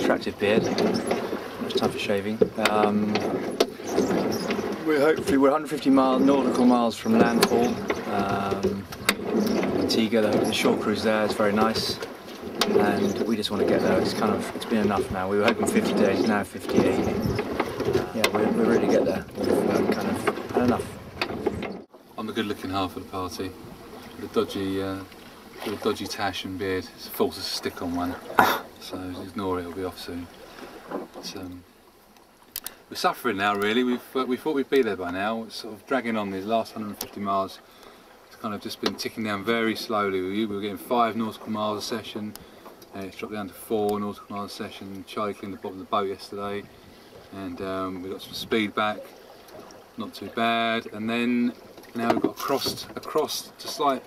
attractive beard. Much time for shaving. We're 150 nautical miles from landfall. Antigua, the shore cruise there is very nice, and we just want to get there. It's been enough now. We were hoping 50 days, now 58. Yeah, we're ready to get there. We've kind of had enough. I'm the good-looking half of the party. The dodgy tash and beard. It's forced us to stick on one, so ignore it. It'll be off soon. But, we're suffering now, really. We thought we'd be there by now. It's sort of dragging on these last 150 miles. It's kind of just been ticking down very slowly. We were getting 5 nautical miles a session. It's dropped down to 4 nautical miles a session. Charlie cleaned the bottom of the boat yesterday, and we got some speed back. Not too bad. And then now we've got a cross, just like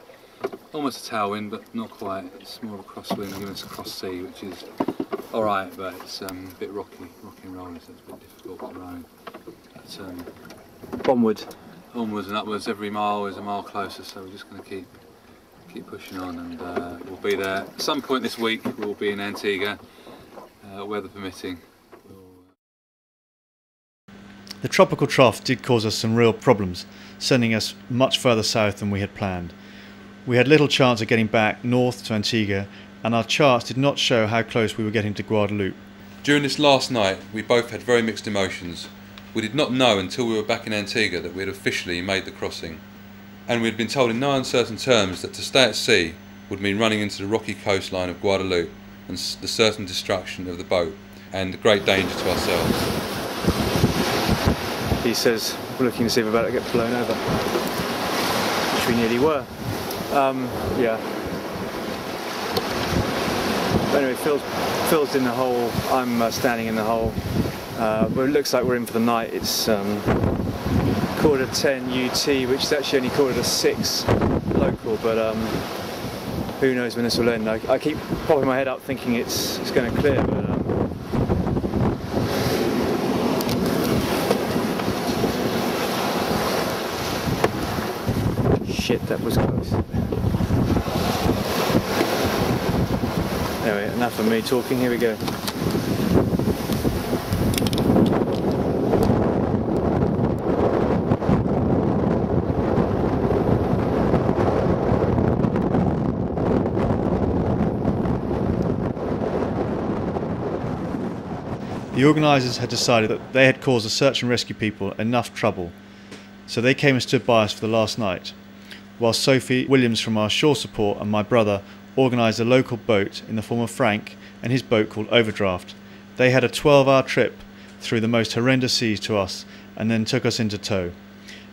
almost a tailwind, but not quite. It's more of a crosswind, giving us a cross sea, which is all right, but it's a bit rocky and rolling, so it's a bit difficult to row. But, onwards and upwards. Every mile is a mile closer, so we're just going to keep pushing on, and we'll be there at some point this week. We'll be in Antigua, weather permitting. The tropical trough did cause us some real problems, sending us much further south than we had planned. We had little chance of getting back north to Antigua, and our charts did not show how close we were getting to Guadeloupe. During this last night, we both had very mixed emotions. We did not know until we were back in Antigua that we had officially made the crossing. And we had been told in no uncertain terms that to stay at sea would mean running into the rocky coastline of Guadeloupe and the certain destruction of the boat and great danger to ourselves. He says we're looking to see if we're about to get blown over, which we nearly were. Yeah. But anyway, Phil's in the hole. I'm standing in the hole. But it looks like we're in for the night. It's 10:15 UT, which is actually only 6:15 local. But who knows when this will end? I keep popping my head up, thinking it's going to clear, but. Shit, that was close. Anyway, enough of me talking, here we go. The organisers had decided that they had caused the search and rescue people enough trouble, so they came and stood by us for the last night, while Sophie Williams from our shore support and my brother organised a local boat in the form of Frank and his boat called Overdraft. They had a 12-hour trip through the most horrendous seas to us and then took us into tow.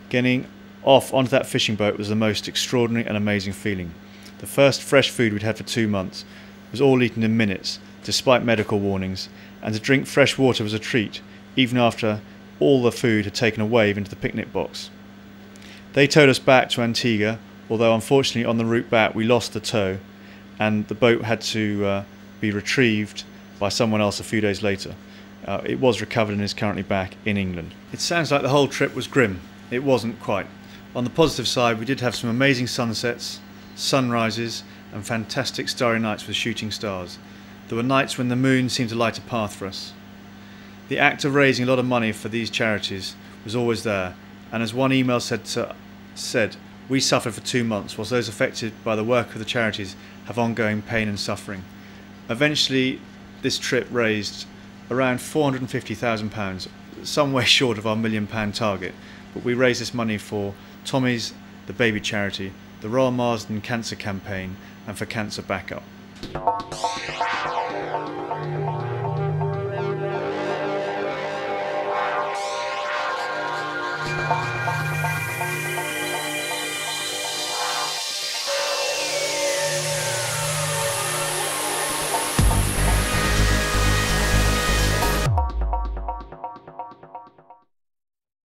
Getting off onto that fishing boat was the most extraordinary and amazing feeling. The first fresh food we'd had for 2 months was all eaten in minutes, despite medical warnings, and to drink fresh water was a treat, even after all the food had taken away into the picnic box. They towed us back to Antigua, although unfortunately on the route back we lost the tow, and the boat had to be retrieved by someone else a few days later. It was recovered and is currently back in England. It sounds like the whole trip was grim. It wasn't quite. On the positive side, we did have some amazing sunsets, sunrises, and fantastic starry nights with shooting stars. There were nights when the moon seemed to light a path for us. The act of raising a lot of money for these charities was always there, and as one email said, we suffered for 2 months whilst those affected by the work of the charities have ongoing pain and suffering. Eventually, this trip raised around £450,000, some way short of our £1 million target, but we raised this money for Tommy's, the baby charity, the Royal Marsden Cancer Campaign, and for Cancer Backup.